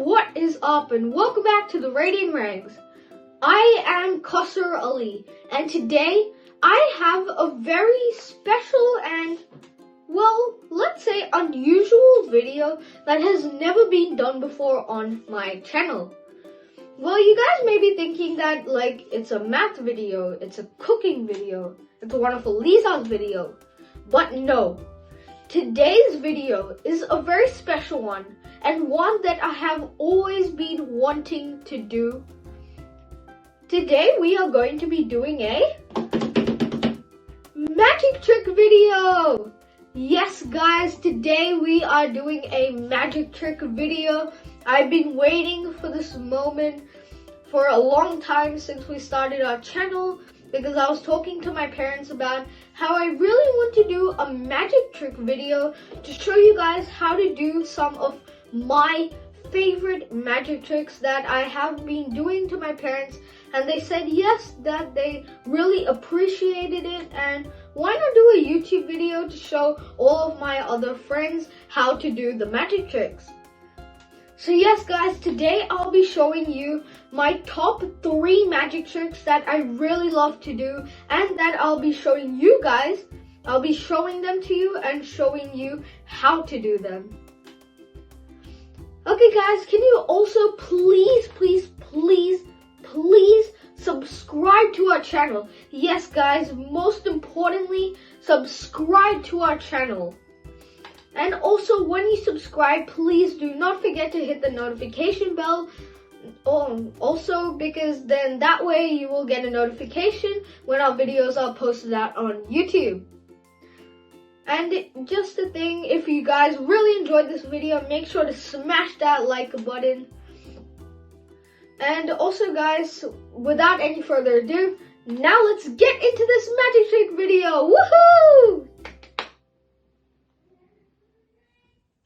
what is up and welcome back to the Radiant Ranks. I am Qasr Ali and today I have a very special and, well, let's say unusual video that has never been done before on my channel. Well, you guys may be thinking that it's a math video, it's a cooking video, it's one of Lisa's video, but no. Today's video is a very special one and one that I have always been wanting to do. Today we are going to be doing a magic trick video. Yes guys, today we are doing a magic trick video. I've been waiting for this moment for a long time since we started our channel, because I was talking to my parents about how I really want to do a magic trick video to show you guys how to do some of my favorite magic tricks that I have been doing to my parents, and they said yes, that they really appreciated it, and why not do a YouTube video to show all of my other friends how to do the magic tricks. So yes guys, today I'll be showing you my top 3 magic tricks that I really love to do and that I'll be showing you guys. I'll be showing them to you and showing you how to do them. Okay guys, can you also please subscribe to our channel? Yes guys, most importantly, subscribe to our channel. And also, when you subscribe, please do not forget to hit the notification bell. Also, because then that way you will get a notification when our videos are posted out on YouTube. And just a thing, if you guys really enjoyed this video, make sure to smash that like button. And also guys, without any further ado, now let's get into this magic trick video. Woohoo!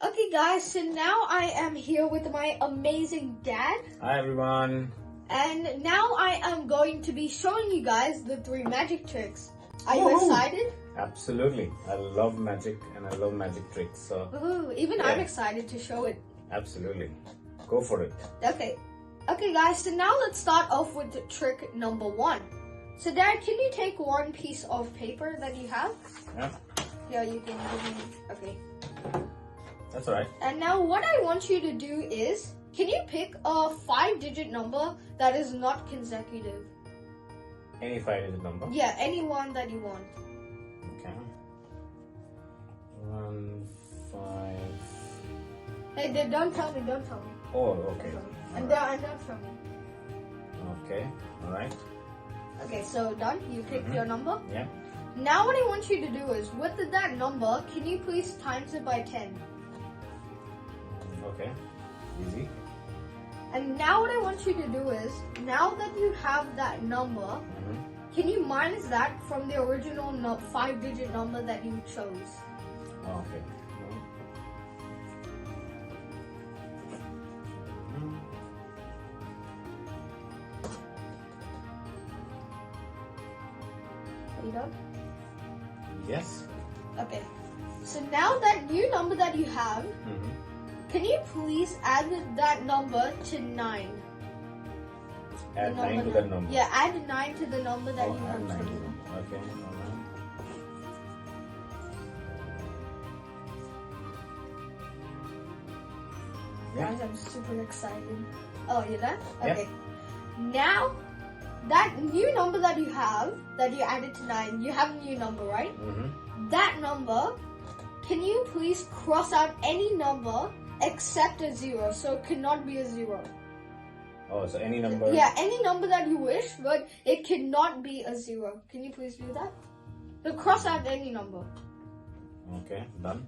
Okay guys, so now I am here with my amazing dad. Hi everyone. And now I am going to be showing you guys the 3 magic tricks. Are you excited? Absolutely. I love magic and I love magic tricks. So even I'm excited to show it. Absolutely. Go for it. Okay guys, so now let's start off with trick number 1. So Dad, can you take one piece of paper that you have? Yeah. Yeah, you can give me. Okay. That's alright. And now what I want you to do is, can you pick a 5-digit number that is not consecutive? Any 5-digit number? Yeah, any one that you want. Okay. 1, 5. Hey, don't tell me. Oh, okay. And don't tell me. Okay. Alright. Okay, so done. You picked your number. Yeah. Now what I want you to do is, with that number, can you please times it by 10? Okay. Easy. And now what I want you to do is, now that you have that number, can you minus that from the original 5-digit number that you chose? Okay. Are you done? Yes. Okay. So now that new number that you have, can you please add that number to 9? Add 9 to that number. Yeah, add 9 to the number that you have add 9 to chosen. them. Okay. Alright. Yeah. Guys, I'm super excited. Oh, you're done? Yep. Okay. Now, that new number that you have, that you added to 9, you have a new number, right? That number, can you please cross out any number except a 0? So it cannot be a 0. Oh, so any number? Yeah, any number that you wish, but it cannot be a 0. Can you please do that? So cross out any number. Okay, done.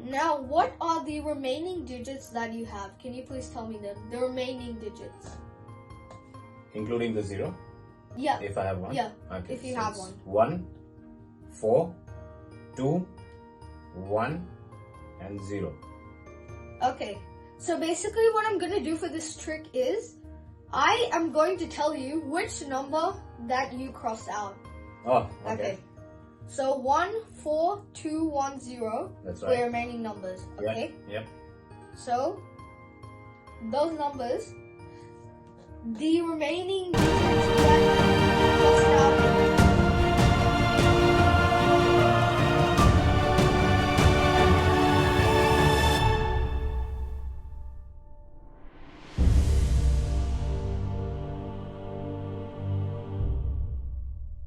Now, what are the remaining digits that you have? Can you please tell me them? The remaining digits. Including the 0? Yeah. If I have one? Yeah, Okay. if you so have it's one. 1, 4, 2, 1, and 0. Okay. So basically what I'm going to do for this trick is, I am going to tell you which number that you crossed out. Oh, okay. So 1, 4, 2, 1, 0. That's The right. remaining numbers. Okay. Yep. So those numbers, the remaining digits that crossed out.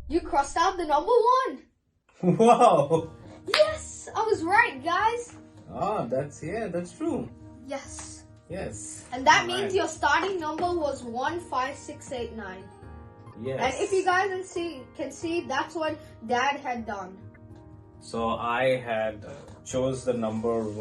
You crossed out the number 1. Wow. Yes, I was right, guys. Ah, that's true. Yes. Yes. And that Alright. means your starting number was 15689. Yes. And if you guys can see, that's what Dad had done. So I had chose the number This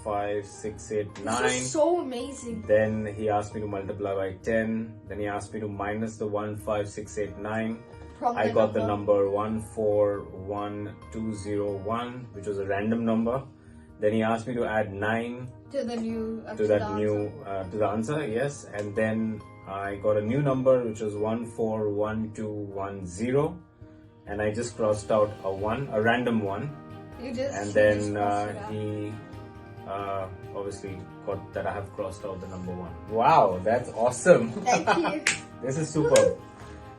15689. was so amazing. Then he asked me to multiply by 10. Then he asked me to minus the 15689. From I got the number 141201, which was a random number. Then he asked me to add 9 to the new to that to the answer, yes. And then I got a new number, which was 141210. And I just crossed out a random one. You just And you then just crossed it out. he obviously got that I have crossed out the number 1. Wow, that's awesome. Thank you. This is superb.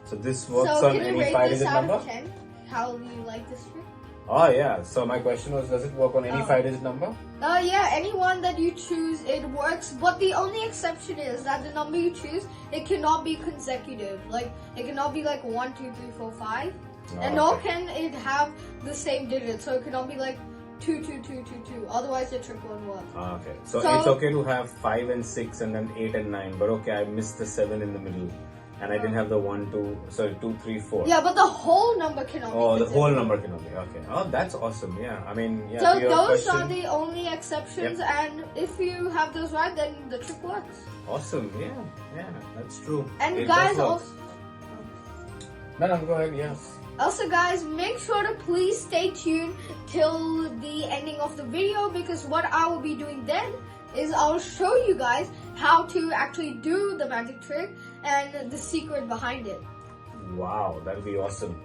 So this works So on can you any rate 5-digit this out number? of 10? How do you like this trick? Oh yeah. So my question was, does it work on any Oh. 5-digit number? Yeah, any one that you choose, it works. But the only exception is that the number you choose, it cannot be consecutive. Like, it cannot be like 1, 2, 3, 4, 5. And nor okay. can it have the same digit. So it cannot be like 2, 2, 2, 2, 2. Otherwise, the trick won't work. Okay. So So- it's okay to have 5 and 6 and then 8 and 9. But okay, I missed the 7 in the middle. And I didn't have the 2, 3, 4. Yeah, but the whole number cannot be Oh, the whole consecutive. number cannot be. Okay. Oh, that's awesome. Yeah. I mean, yeah. So to your those question, are the only exceptions, and if you have those right, then the trick works. awesome. Yeah. Yeah. That's true. And It guys, does work. also, No, go ahead. Yes. also guys, make sure to please stay tuned till the ending of the video, because what I will be doing then is I'll show you guys how to actually do the magic trick and the secret behind it. Wow, that'll be awesome.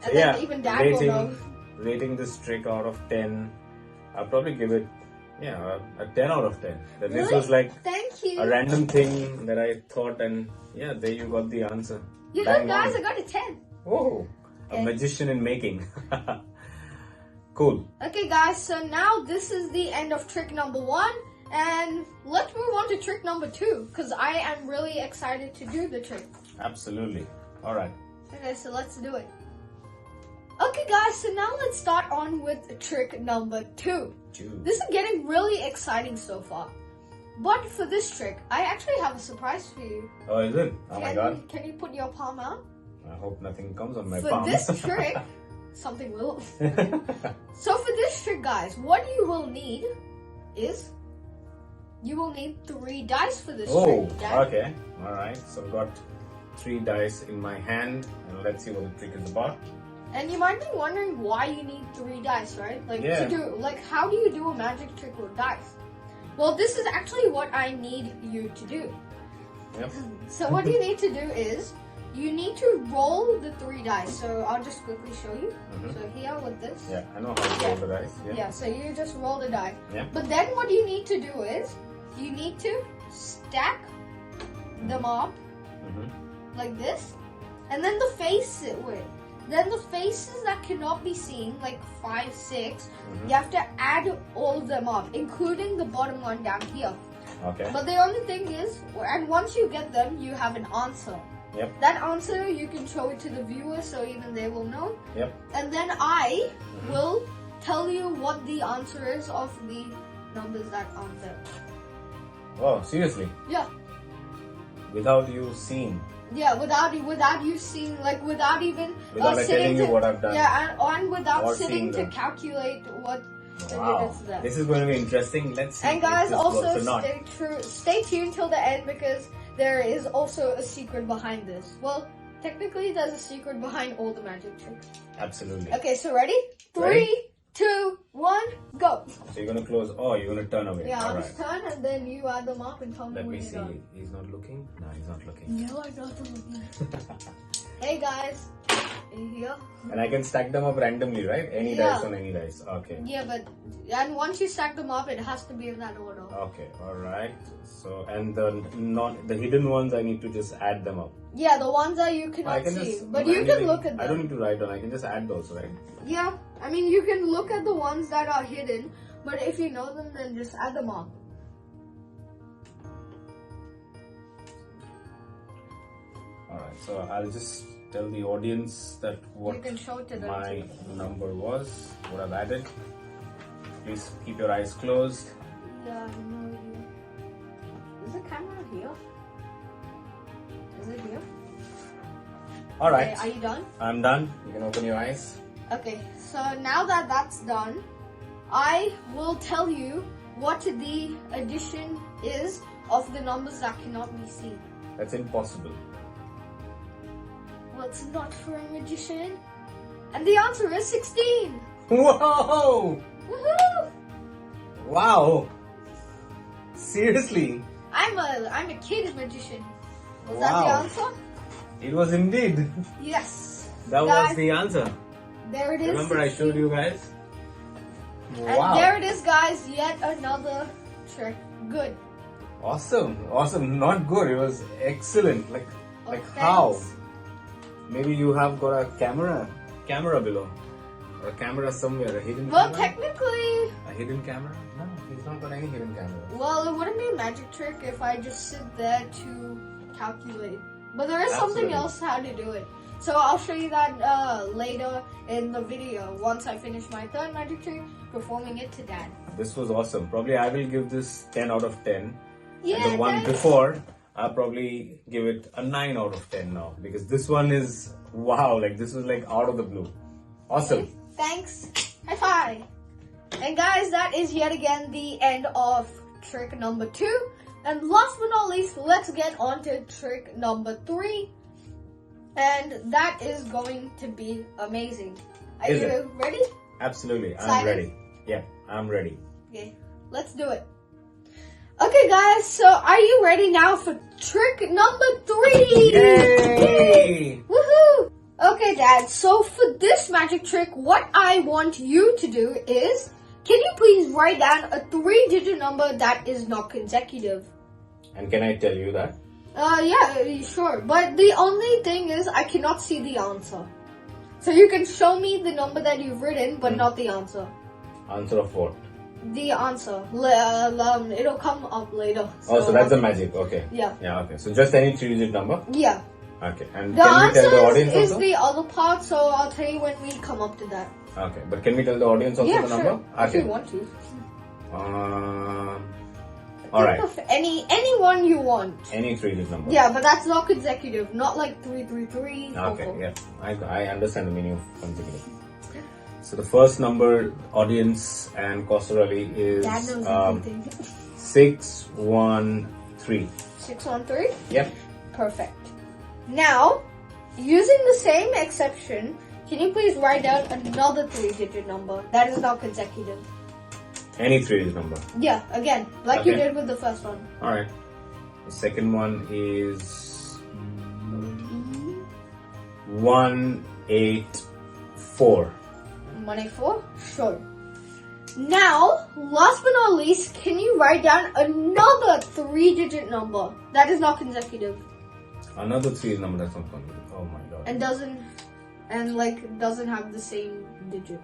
So, And then even Dad will know. rating this trick out of 10, I'll probably give it, a 10 out of 10. That This Really? was like Thank you. a random thing that I thought, and yeah, there you got the answer. You Bang know, guys, on. I got a 10. Oh, a Okay. magician in making. Cool. Okay, guys, so now this is the end of trick number 1. And let's move on to trick number 2, because I am really excited to do the trick. Absolutely. All right. Okay, so let's do it. Okay, guys, so now let's start on with trick number 2. Choose. This is getting really exciting so far. But for this trick, I actually have a surprise for you. Oh, is it? Oh my God. Can you put your palm out? I hope nothing comes on my For palm. this trick, something will. So for this trick, guys, what you will need is you will need 3 dice for this Oh, trick. Dad. okay. All right. So I've got 3 dice in my hand, and let's see what the trick is about. And you might be wondering why you need 3 dice, right? Like Yeah. to do, like how do you do a magic trick with dice? Well, this is actually what I need you to do. Yep. So what you need to do is you need to roll the 3 dice. So I'll just quickly show you. Mhm. So here with this. Yeah, I know how to roll the dice. Yeah. Yeah, so you just roll the die. Yeah. But then what you need to do is you need to stack them up Mhm. like this, and then the face then the faces that cannot be seen, like 5, 6, Mhm. you have to add all of them up, including the bottom one down here. Okay. But the only thing is, and once you get them, you have an answer. Yep. That answer you can show it to the viewers so even they will know. Yep. And then I Mhm. will tell you what the answer is of the numbers that aren't there. Oh, seriously? Yeah. Without you seeing? Yeah, without you seeing, like without even Without I telling you what I've done? Yeah, and without Or sitting seeing to them. calculate what the Wow. digits there. This is going to be interesting. Let's see And guys, if this also works or not. stay tuned till the end, because there is also a secret behind this. Well, technically, there's a secret behind all the magic tricks. Absolutely. Okay, so ready? Ready? 3, 2, 1, go. So you're going to close. Oh, you're going to turn away. Yeah, All I'll right. just turn and then you add them up and tell me Let when me you're see. done. He's not looking? No, he's not looking. No, I'm not looking. Hey guys, here. And I can stack them up randomly, right? Any Yeah. dice on any dice. Okay. Yeah, but and once you stack them up, it has to be in that order. Okay, alright. So, and the hidden ones, I need to just add them up. Yeah, the ones that you I cannot can see. just, But you can look at I don't them. need to write down, I can just add those, right? Yeah, I mean, you can look at the ones that are hidden, but if you know them, then just add them up. Alright, so I'll just tell the audience that You what can show it to them my too. number was, what I've added. Please keep your eyes closed. Yeah, I have no idea. Is the camera here? Is it here? Alright, Okay, are you done? I'm done. You can open your eyes. Okay, so now that that's done, I will tell you what the addition is of the numbers that cannot be seen. That's impossible. Well, it's not for a magician. And the answer is 16. Whoa! Woohoo! Wow! Seriously? I'm a kid magician. Was Wow. that the answer? It was indeed. Yes. That Guys, was the answer. There it is. Remember I 16. showed you guys? And Wow. there it is, guys. Yet another trick. Good. Awesome. Awesome. Not good. It was excellent. Like Oh, how? thanks. Maybe you have got a camera below. Or a camera somewhere. A hidden Well, camera? technically, A hidden camera? No, he's not got any hidden camera. well, it wouldn't be a magic trick if I just sit there to calculate. But there is something Absolutely. else how to do it. So I'll show you that later in the video once I finish my third magic trick, performing it to Dad. This was awesome. Probably I will give this 10 out of 10. Yeah, And the one thanks. before, I'll probably give it a 9 out of 10 now. Because this one is, wow, like this was like out of the blue. Awesome. Thanks. High five. And guys, that is yet again the end of trick number 2. And last but not least, let's get on to trick number 3. And that is going to be amazing. Are Is you it? ready? Absolutely. I'm Excited? ready. Yeah, I'm ready. Okay, let's do it. Okay, guys, so are you ready now for trick number 3? Yay! Woohoo! Okay, Dad, so for this magic trick, what I want you to do is, can you please write down a 3-digit number that is not consecutive? And can I tell you that? Yeah, sure. But the only thing is, I cannot see the answer. So you can show me the number that you've written, but not the answer. Answer of what? The answer. It'll come up later. Oh, so that's the magic. Okay. Yeah. Yeah, okay. So just any 3-digit number? Yeah. Okay. And The can we answer tell the audience is also? the other part, so I'll tell you when we come up to that. Okay. But can we tell the audience also Yeah, the sure. number? If Okay. you want to. Alright. Think of any one you want. Any 3-digit number. Yeah, but that's not consecutive. Not like 333. Okay, 44. yeah. I understand the meaning of consecutive. So the first number, audience and Costa Ali is Dad knows everything. 613. 613. Yep. Perfect. Now, using the same exception, can you please write down another 3-digit number that is not consecutive? Any 3-digit number. Yeah, again, like you Okay. did with the first one. Alright. The second one is 184. 184? Sure. Now, last but not least, can you write down another 3-digit number that is not consecutive Another 3 number that's not consecutive. Oh my god. and doesn't have the same digit?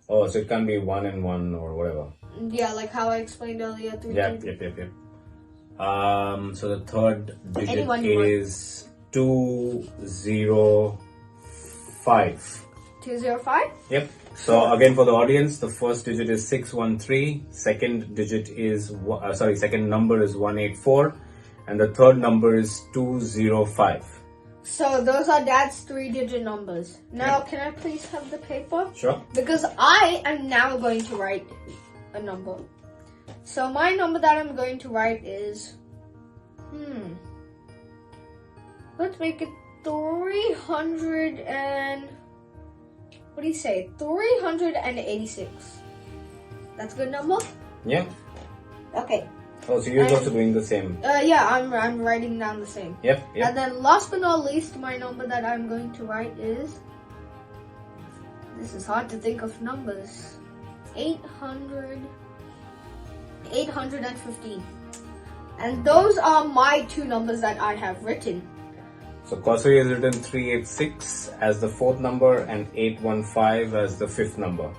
Oh, so it can be 1 and 1 or whatever. Yeah, like how I explained earlier. 3 Yep. So the third digit Anyone you want. is 205. 205? Yep. So again for the audience, the first digit is 613, second digit is second number is 184, and the third number is 205. So those are Dad's 3-digit numbers. Now, Yeah. can I please have the paper? Sure. Because I am now going to write a number. So my number that I'm going to write is, let's make it 300 and, what do you say? 386. That's a good number? Yeah. Okay. Oh, so you're And- also doing the same. Yeah, I'm writing down the same. Yep. And then last but not least, my number that I'm going to write is, this is hard to think of numbers, 800, 815. And those are my two numbers that I have written. So Kosari has written 386 as the fourth number and 815 as the fifth number.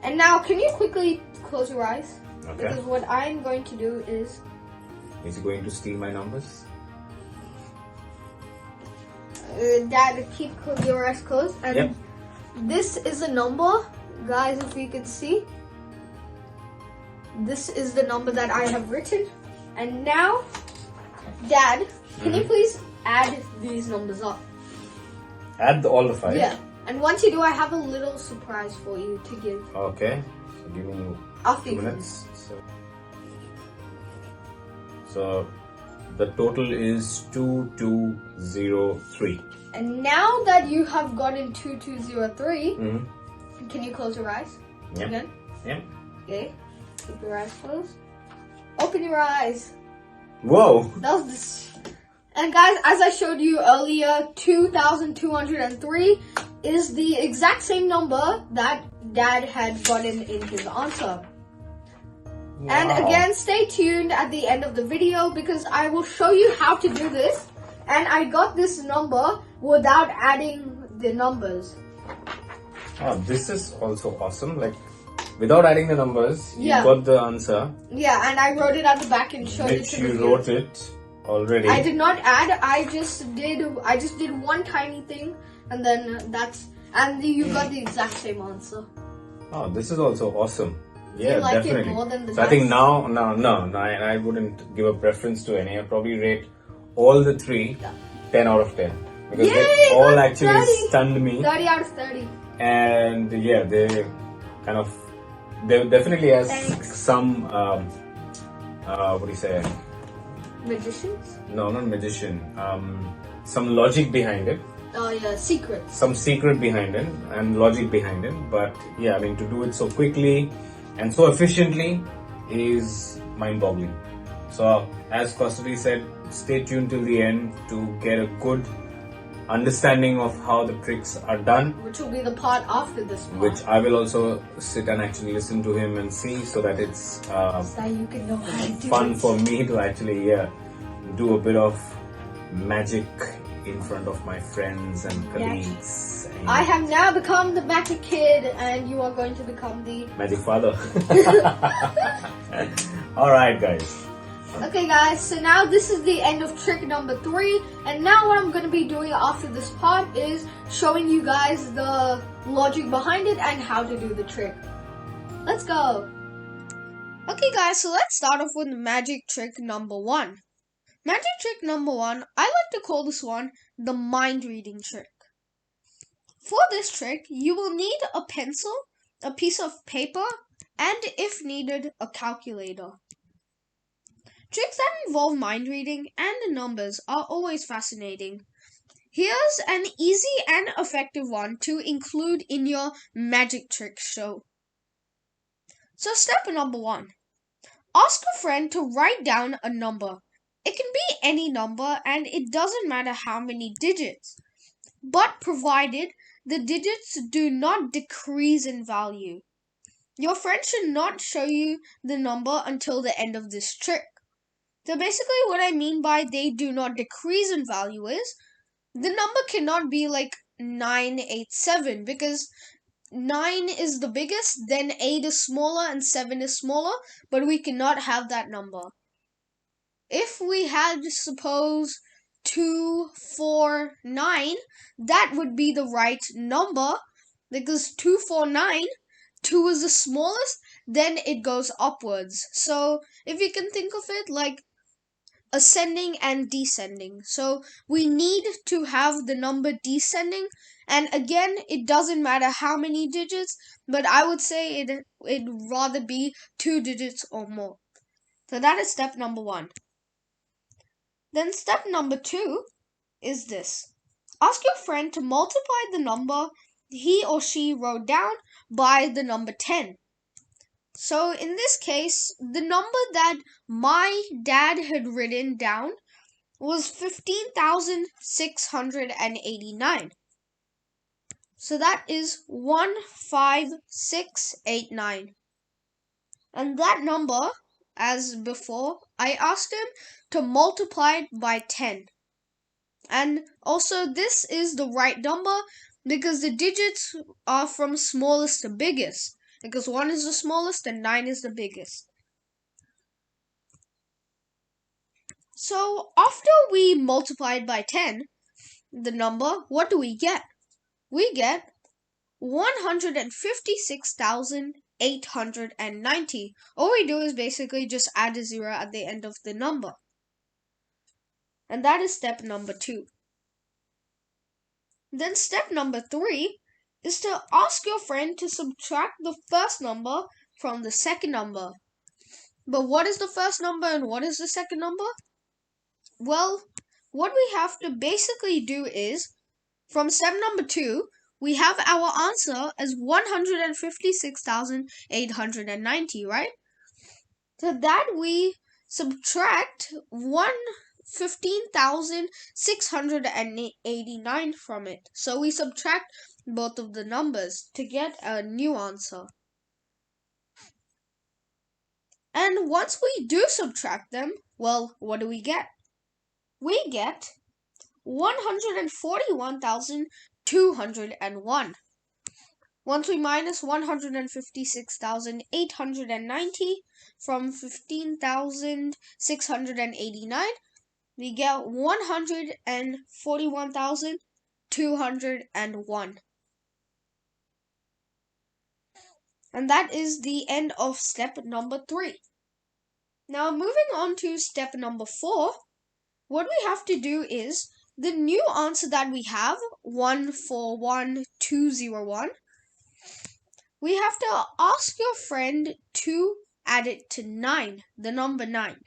And now, can you quickly close your eyes? Okay. Because what I'm going to do is... Is he going to steal my numbers? Dad, keep your eyes closed. And Yep. this is a number, guys, if you can see. This is the number that I have written. And now, Dad, can you please add these numbers up? Add all the 5? Yeah. And once you do, I have a little surprise for you to give. Okay. So give me After 2 you minutes. So the total is 2203. And now that you have gotten 2203, Mm-hmm. can you close your eyes? Yep. Again? Yep. Okay. Keep your eyes closed. Open your eyes. Whoa! That was this. And guys, as I showed you earlier, 2203 is the exact same number that Dad had gotten in his answer. And Wow. again, stay tuned at the end of the video because I will show you how to do this. And I got this number without adding the numbers. Oh, this is also awesome. Like, without adding the numbers, you Yeah. got the answer, Yeah, and I wrote it at the back and showed it which to you the wrote viewers. it already. I did not add. I just did one tiny thing, and then you got the exact same answer. Oh, this is also awesome. Do Yeah, you like definitely. it more than the So I think dice? no, I wouldn't give a preference to any. I'd probably rate all the 3 10 out of 10 because Yay, they all that's actually 30. stunned me, 30 out of 30. and yeah, they definitely has Thanks. some what do you say? Magicians? No, not magician. Some logic behind it. Oh yeah, secrets. Some secret behind it and logic behind it. But yeah, I mean, to do it so quickly and so efficiently is mind-boggling. So as Kosari said, stay tuned till the end to get a good understanding of how the tricks are done, Which will be the part after this part. which I will also sit and actually listen to him and see, so that it's so you can know how to do fun it. for me to actually do a bit of magic in front of my friends and colleagues. And I have now become the magic kid, and you are going to become the... magic father. Alright guys. Okay guys, so now this is the end of trick number 3, and now what I'm going to be doing after this part is showing you guys the logic behind it and how to do the trick. Let's go! Okay guys, so let's start off with magic trick number 1. Magic trick number 1, I like to call this one the mind reading trick. For this trick, you will need a pencil, a piece of paper, and if needed, a calculator. Tricks that involve mind reading and numbers are always fascinating. Here's an easy and effective one to include in your magic trick show. So step number 1. Ask a friend to write down a number. It can be any number and it doesn't matter how many digits, but provided the digits do not decrease in value. Your friend should not show you the number until the end of this trick. So basically what I mean by they do not decrease in value is the number cannot be like 987 because 9 is the biggest, then 8 is smaller and 7 is smaller, but we cannot have that number. If we had, suppose, 249, that would be the right number because 249, 2 is the smallest, then it goes upwards. So if you can think of it like ascending and descending. So we need to have the number descending, and again, it doesn't matter how many digits, but I would say it'd rather be 2 digits or more. So that is step number 1. Then step number 2 is this. Ask your friend to multiply the number he or she wrote down by the number 10. So in this case, the number that my dad had written down was 15,689. So that is 15689. And that number as before, I asked him to multiply it by 10. And also this is the right number because the digits are from smallest to biggest. Because 1 is the smallest and 9 is the biggest. So after we multiplied by 10, the number, what do we get? We get 156,890. All we do is basically just add a 0 at the end of the number. And that is step number 2. Then step number 3 is to ask your friend to subtract the first number from the second number. But what is the first number and what is the second number? Well, what we have to basically do is, from step number 2, we have our answer as 156,890, right? So that we subtract 115,689 from it. So we subtract both of the numbers to get a new answer. And once we do subtract them, well, what do we get? We get 141,201. Once we minus 156,890 from 15,689, we get 141,201. And that is the end of step number 3. Now moving on to step number 4, what we have to do is, the new answer that we have, 141,201, we have to ask your friend to add it to 9, the number 9.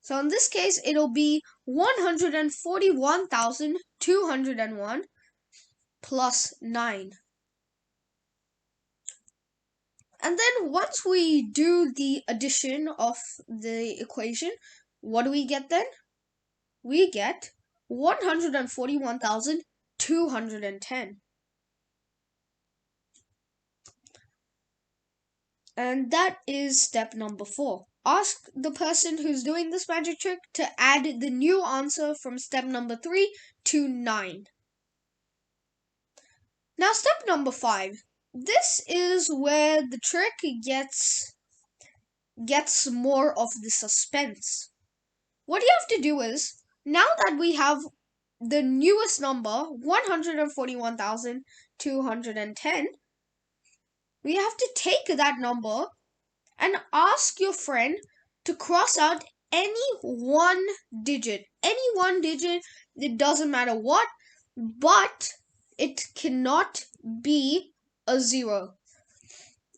So in this case, it'll be 141,201 plus 9. And then once we do the addition of the equation, what do we get then? We get 141,210. And that is step number 4. Ask the person who's doing this magic trick to add the new answer from step number 3 to 9. Now step number 5. This is where the trick gets more of the suspense. What you have to do is, now that we have the newest number, 141,210, we have to take that number and ask your friend to cross out any one digit. Any one digit, it doesn't matter what, but it cannot be a 0.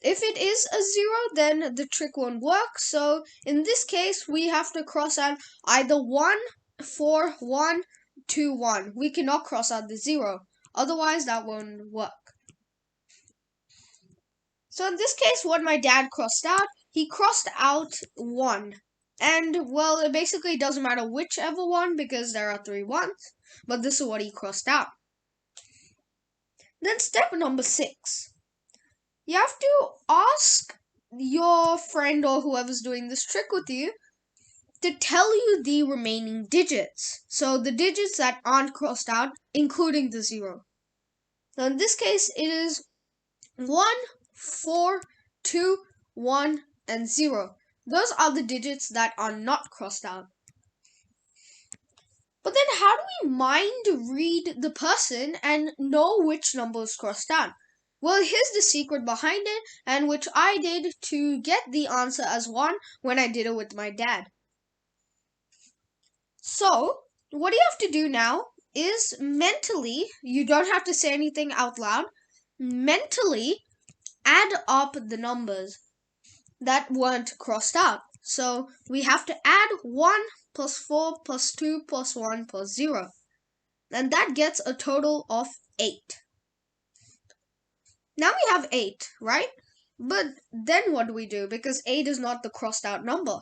If it is a 0, then the trick won't work. So in this case, we have to cross out either 1, 4, 1, 2, 1. We cannot cross out the 0. Otherwise, that won't work. So in this case, what my dad crossed out, he crossed out 1. And, well, it basically doesn't matter whichever one because there are 3 ones. But this is what he crossed out. Then step number 6. You have to ask your friend or whoever's doing this trick with you to tell you the remaining digits. So the digits that aren't crossed out, including the 0. So in this case, it is 1, 4, 2, 1, and 0. Those are the digits that are not crossed out. But then how do we mind read the person and know which number is crossed out? Well, here's the secret behind it, and which I did to get the answer as 1 when I did it with my dad. So, what you have to do now is mentally, you don't have to say anything out loud, mentally add up the numbers that weren't crossed out. So, we have to add 1 plus 4 plus 2 plus 1 plus 0. And that gets a total of 8. Now we have 8, right? But then what do we do? Because 8 is not the crossed out number.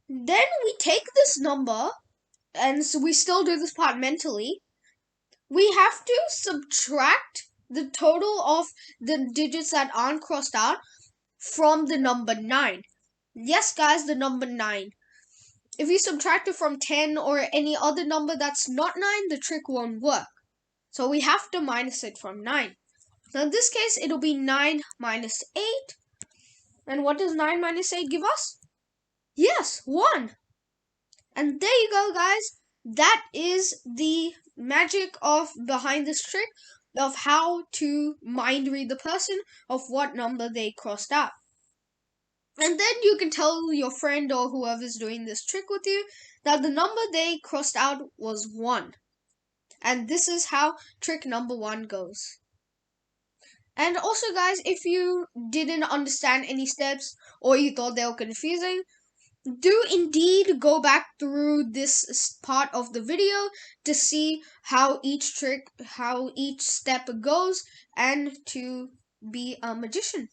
Then we take this number, and so we still do this part mentally. We have to subtract the total of the digits that aren't crossed out from the number 9. Yes, guys, the number 9. If you subtract it from 10 or any other number that's not 9, the trick won't work. So we have to minus it from 9. Now in this case, it'll be 9 minus 8. And what does 9 minus 8 give us? Yes, 1. And there you go, guys. That is the magic of behind this trick of how to mind read the person of what number they crossed out. And then you can tell your friend or whoever's doing this trick with you that the number they crossed out was 1. And this is how trick number 1 goes. And also, guys, if you didn't understand any steps or you thought they were confusing, do indeed go back through this part of the video to see how each step goes and to be a magician.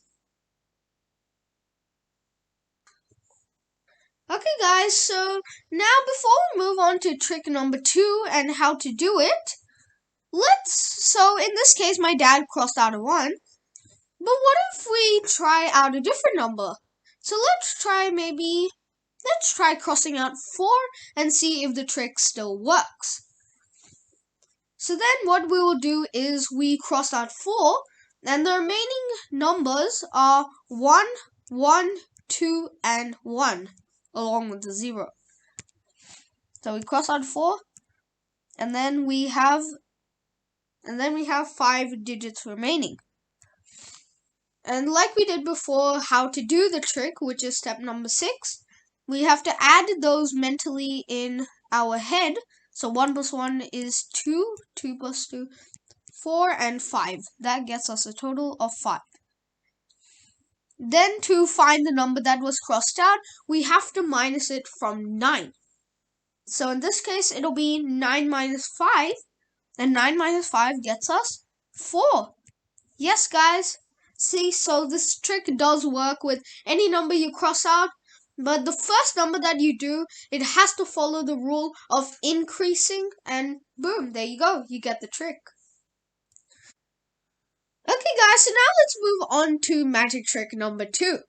Okay, guys, so now before we move on to trick number 2 and how to do it, so in this case, my dad crossed out a 1, but what if we try out a different number? So let's try crossing out 4 and see if the trick still works. So then what we will do is we cross out 4, and the remaining numbers are 1, 1, 2, and 1, along with the 0. So we cross out 4, and then we have 5 digits remaining. And like we did before, how to do the trick, which is step number 6, we have to add those mentally in our head. So 1 plus 1 is 2, 2 plus 2, 4, and 5. That gets us a total of 5. Then to find the number that was crossed out, we have to minus it from 9. So in this case, it'll be 9 minus 5, and 9 minus 5 gets us 4. Yes, guys. See, so this trick does work with any number you cross out, but the first number that you do, it has to follow the rule of increasing, and boom, there you go, you get the trick. Okay, guys, so now let's move on to magic trick number 2. Isn't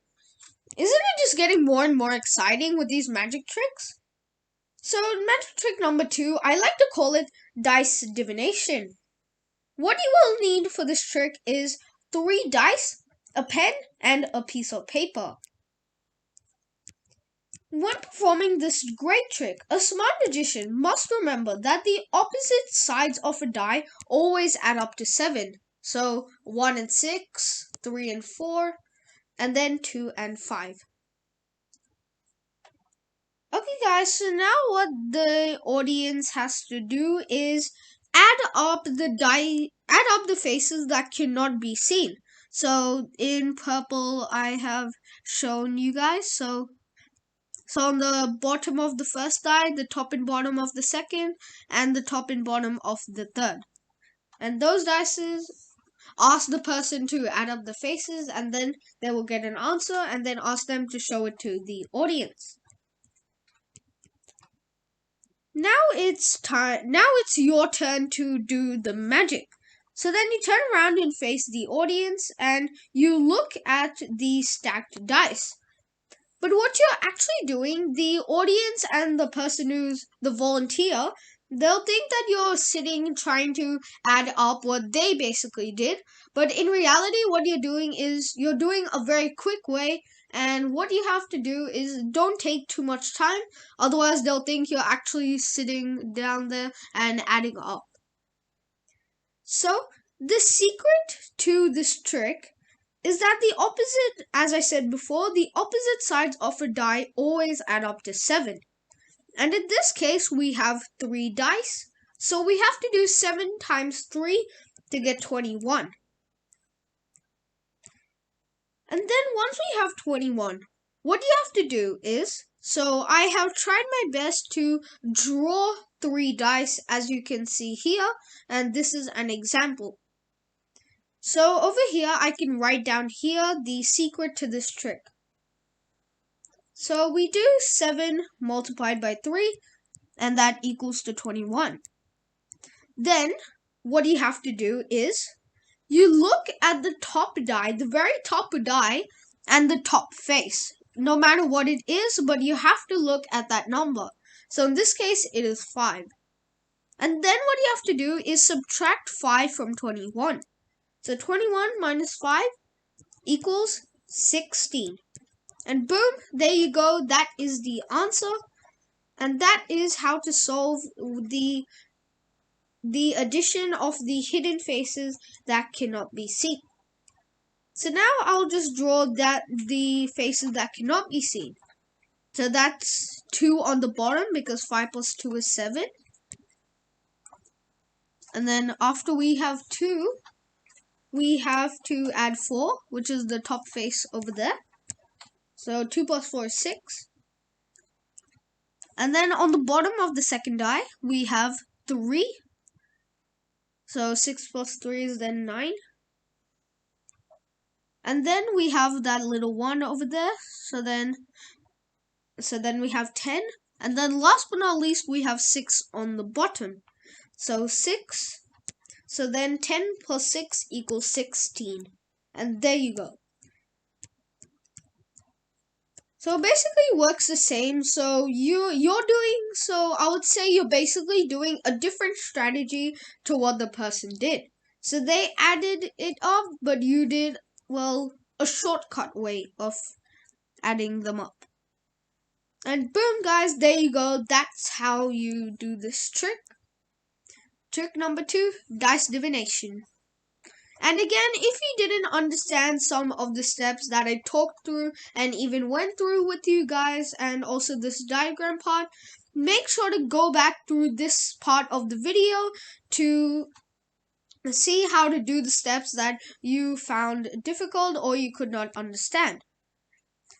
it just getting more and more exciting with these magic tricks? So magic trick number 2, I like to call it dice divination. What you will need for this trick is 3 dice, a pen, and a piece of paper. When performing this great trick, a smart magician must remember that the opposite sides of a die always add up to 7. So 1 and 6, 3 and 4, and then 2 and 5. Okay, guys, so now what the audience has to do is add up the faces that cannot be seen. So in purple, I have shown you guys. So on the bottom of the first die, the top and bottom of the second, and the top and bottom of the third. And those dices ask the person to add up the faces, and then they will get an answer, and then ask them to show it to the audience. Now it's your turn to do the magic. So then you turn around and face the audience, and you look at the stacked dice. But what you're actually doing, the audience and the person who's the volunteer, they'll think that you're sitting trying to add up what they basically did. But in reality, what you're doing is you're doing a very quick way. And what you have to do is don't take too much time. Otherwise, they'll think you're actually sitting down there and adding up. So the secret to this trick is that the opposite, as I said before, the opposite sides of a die always add up to 7. And in this case, we have 3 dice. So we have to do 7 times 3 to get 21. And then once we have 21, what you have to do is, so I have tried my best to draw 3 dice, as you can see here, and this is an example. So over here, I can write down here the secret to this trick. So we do 7 multiplied by 3, and that equals to 21. Then, what you have to do is, you look at the top die, the very top die, and the top face, no matter what it is, but you have to look at that number. So in this case, it is 5. And then what you have to do is subtract 5 from 21. So 21 minus 5 equals 16. And boom, there you go. That is the answer. And that is how to solve the addition of the hidden faces that cannot be seen. So now I'll just draw the faces that cannot be seen. So that's 2 on the bottom because 5 plus 2 is 7. And then after we have 2, we have to add 4, which is the top face over there. So 2 plus 4 is 6. And then on the bottom of the second die, we have 3. So 6 plus 3 is then 9. And then we have that little 1 over there. So then we have 10. And then last but not least, we have 6 on the bottom. So 6. So then 10 plus 6 equals 16. And there you go. So basically it works the same. So I would say you're basically doing a different strategy to what the person did. So they added it up, but you did, well, a shortcut way of adding them up. And boom, guys, there you go. That's how you do this trick. Trick number 2, dice divination. And again, if you didn't understand some of the steps that I talked through and even went through with you guys, and also this diagram part, make sure to go back through this part of the video to see how to do the steps that you found difficult or you could not understand.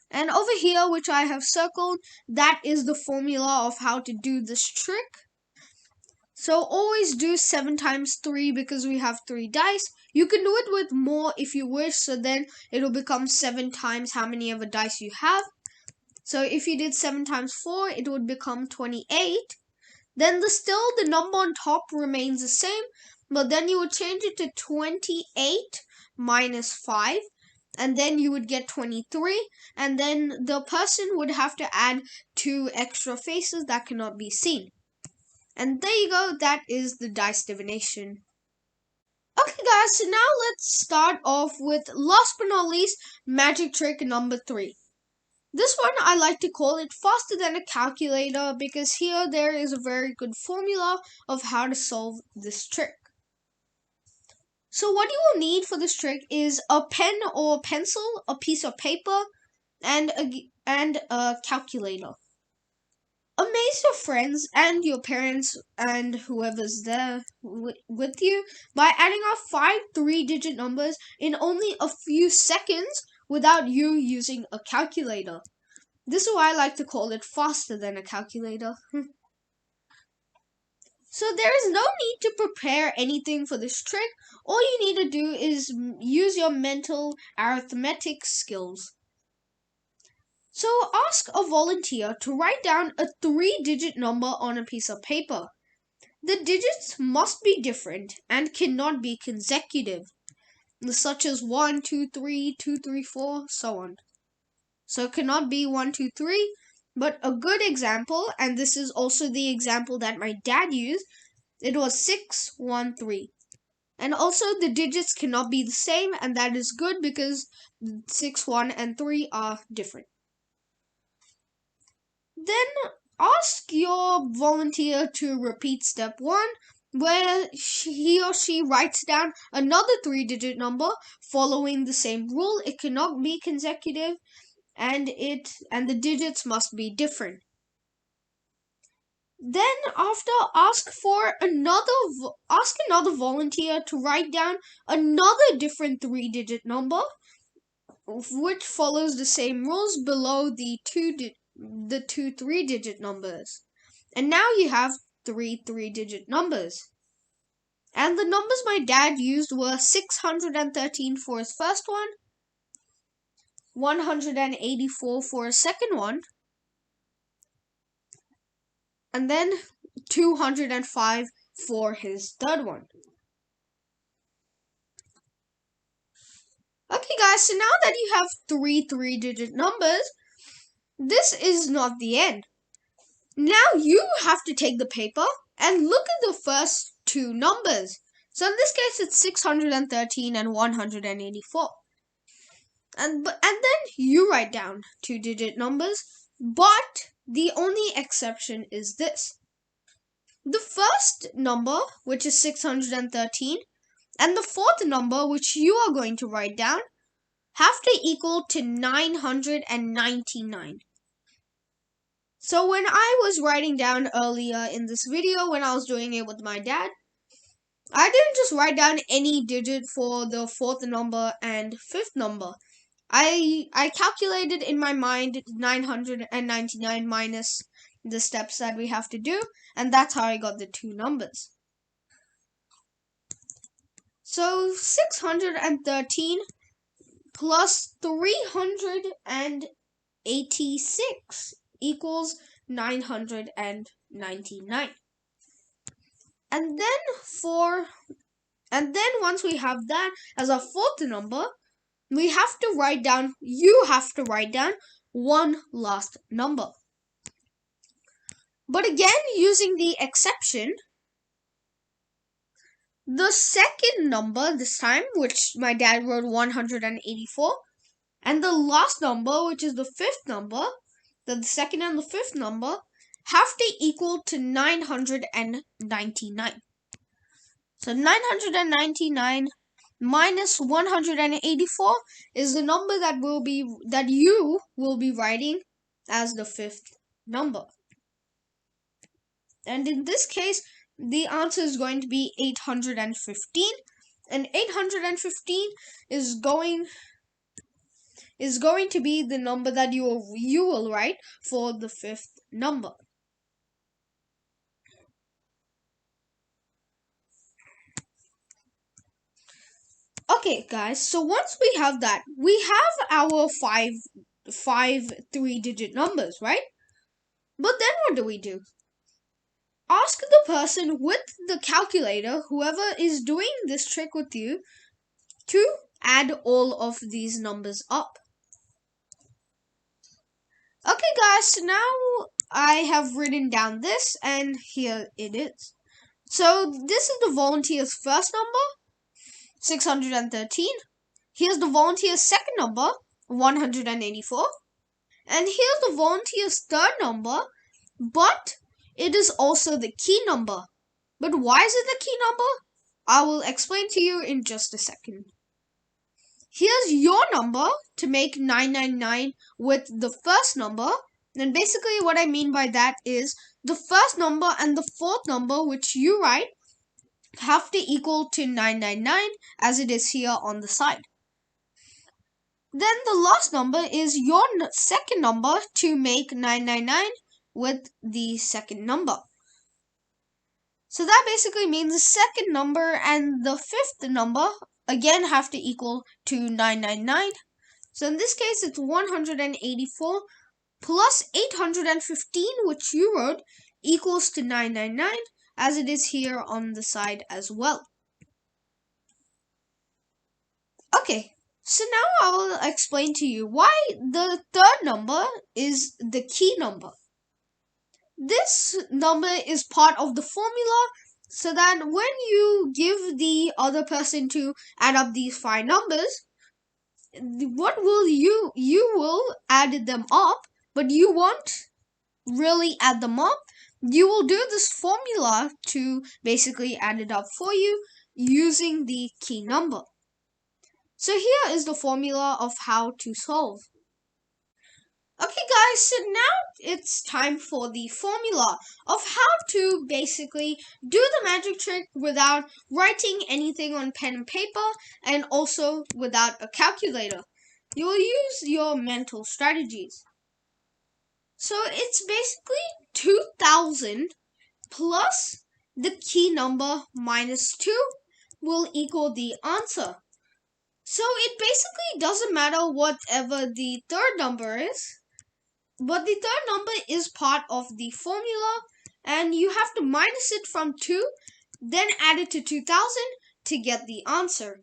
And over here, which I have circled, that is the formula of how to do this trick. So always do 7 times 3 because we have 3 dice. You can do it with more if you wish, so then it'll become 7 times how many ever dice you have. So if you did 7 times 4, it would become 28. Then the number on top remains the same, but then you would change it to 28 minus 5, and then you would get 23, and then the person would have to add 2 extra faces that cannot be seen. And there you go, that is the dice divination. Okay guys, so now let's start off with, last but not least, magic trick number 3. This one I like to call it faster than a calculator because here there is a very good formula of how to solve this trick. So what you will need for this trick is a pen or a pencil, a piece of paper, and a calculator. Amaze your friends and your parents and whoever's there with you by adding up 5 3-digit numbers in only a few seconds without you using a calculator. This is why I like to call it faster than a calculator. So there is no need to prepare anything for this trick. All you need to do is use your mental arithmetic skills. So ask a volunteer to write down a 3-digit number on a piece of paper. The digits must be different and cannot be consecutive, such as 1, 2, 3, 2, 3, 4, so on. So it cannot be 1, 2, 3, but a good example, and this is also the example that my dad used, it was 6, 1, 3. And also the digits cannot be the same, and that is good because 6, 1, and 3 are different. Then ask your volunteer to repeat step 1, where he or she writes down another 3-digit number following the same rule. It cannot be consecutive, and the digits must be different. Then after, ask another volunteer to write down another different 3-digit number, which follows the same rules below the two 3-digit numbers. And now you have 3 3-digit numbers. And the numbers my dad used were 613 for his first one, 184 for his second one, and then 205 for his third one. Okay guys, so now that you have three three-digit numbers, this is not the end. Now you have to take the paper and look at the first two numbers. So in this case, it's 613 and 184. And then you write down two-digit numbers, but the only exception is this. The first number, which is 613, and the fourth number, which you are going to write down, have to equal to 999. So when I was writing down earlier in this video, when I was doing it with my dad, I didn't just write down any digit for the fourth number and fifth number. I calculated in my mind 999 minus the steps that we have to do, and that's how I got the two numbers. So 613 plus 386 equals 999. And then once we have that as our fourth number, you have to write down one last number. But again, using the exception, the second number this time, which my dad wrote 184, and the last number, which is the fifth number, the second and the fifth number, have to equal to 999. So 999 minus 184 is the number that you will be writing as the fifth number. And in this case, the answer is going to be 815, and 815 is going to be the number that you will write for the fifth number. Okay, guys, so once we have that, we have our five three-digit numbers, right? But then what do? Ask the person with the calculator, whoever is doing this trick with you, to add all of these numbers up. Okay, guys, so now I have written down this, and here it is. So this is the volunteer's first number, 613. Here's the volunteer's second number, 184. And here's the volunteer's third number, but it is also the key number. But why is it the key number? I will explain to you in just a second. Here's your number to make 999 with the first number. And basically what I mean by that is the first number and the fourth number, which you write, have to equal to 999 as it is here on the side. Then the last number is your second number to make 999 with the second number. So that basically means the second number and the fifth number again have to equal to 999. So in this case, it's 184 plus 815, which you wrote, equals to 999, as it is here on the side as well. Okay, so now I will explain to you why the third number is the key number. This number is part of the formula, so that when you give the other person to add up these five numbers, what will you will add them up, but you won't really add them up. You will do this formula to basically add it up for you using the key number. So here is the formula of how to solve. Okay, guys, so now it's time for the formula of how to basically do the magic trick without writing anything on pen and paper, and also without a calculator. You will use your mental strategies. So it's basically 2000 plus the key number minus 2 will equal the answer. So it basically doesn't matter whatever the third number is, but the third number is part of the formula, and you have to minus it from 2, then add it to 2000 to get the answer.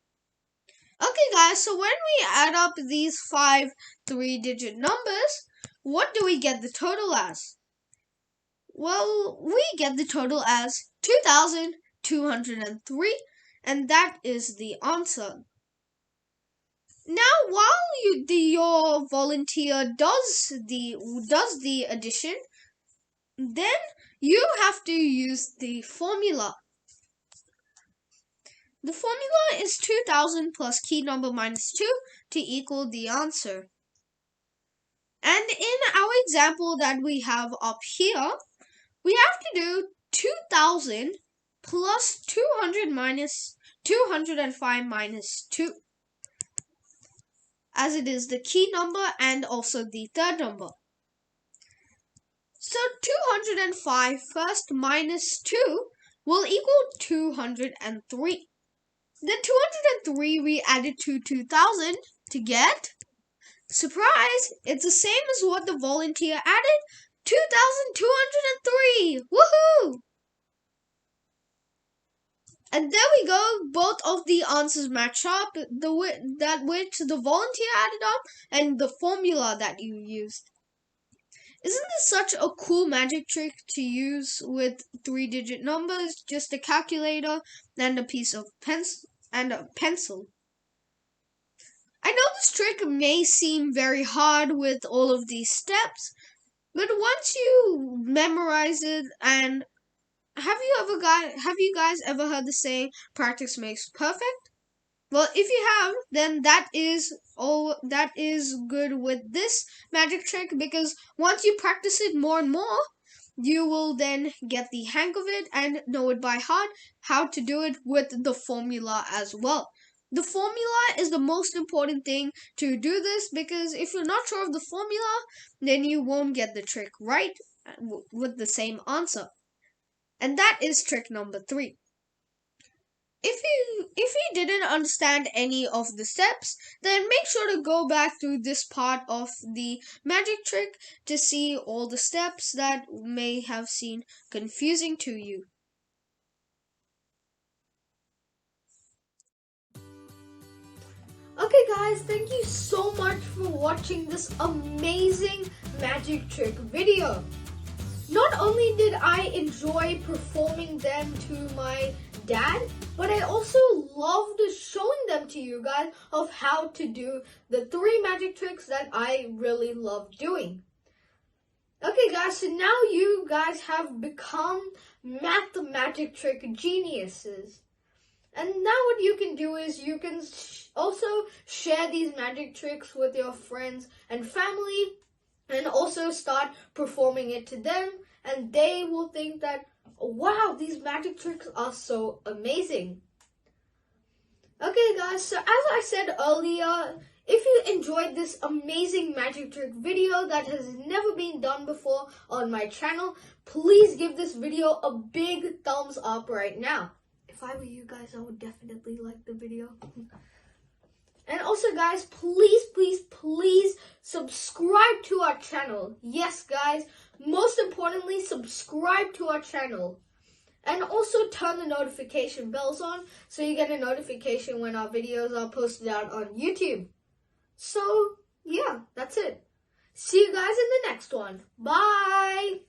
Okay guys, so when we add up these 5 3-digit numbers, what do we get the total as? Well, we get the total as 2,203, and that is the answer. Now, while your volunteer does the addition, then you have to use the formula. The formula is 2,000 plus key number minus 2 to equal the answer. And in our example that we have up here, we have to do 2,000 plus 200 minus 205 minus 2, as it is the key number and also the third number. So 205 first minus 2 will equal 203. The 203 we added to 2,000 to get, surprise, it's the same as what the volunteer added, 2,203. Woohoo! And there we go, both of the answers match up, that which the volunteer added up and the formula that you used. Isn't this such a cool magic trick to use with 3-digit numbers, just a calculator and a piece of pencil and a pencil? I know this trick may seem very hard with all of these steps, but once you memorize it, and have you guys ever heard the saying practice makes perfect? Well, if you have, then that is good with this magic trick, because once you practice it more and more, you will then get the hang of it and know it by heart, how to do it with the formula as well. The formula is the most important thing to do this, because if you're not sure of the formula, then you won't get the trick right with the same answer. And that is trick number 3. If you didn't understand any of the steps, then make sure to go back to this part of the magic trick to see all the steps that may have seemed confusing to you. Okay guys, thank you so much for watching this amazing magic trick video. Not only did I enjoy performing them to my dad, but I also loved showing them to you guys of how to do the 3 magic tricks that I really love doing. Okay guys, so now you guys have become math magic trick geniuses. And now what you can do is you can also share these magic tricks with your friends and family, and also start performing it to them, and they will think that, wow, these magic tricks are so amazing. Okay guys, so as I said earlier, if you enjoyed this amazing magic trick video that has never been done before on my channel, please give this video a big thumbs up right now. If I were you guys, I would definitely like the video. And also guys, please subscribe to our channel. Yes guys, most importantly, subscribe to our channel. And also turn the notification bells on so you get a notification when our videos are posted out on YouTube. So yeah, that's it. See you guys in the next one. Bye!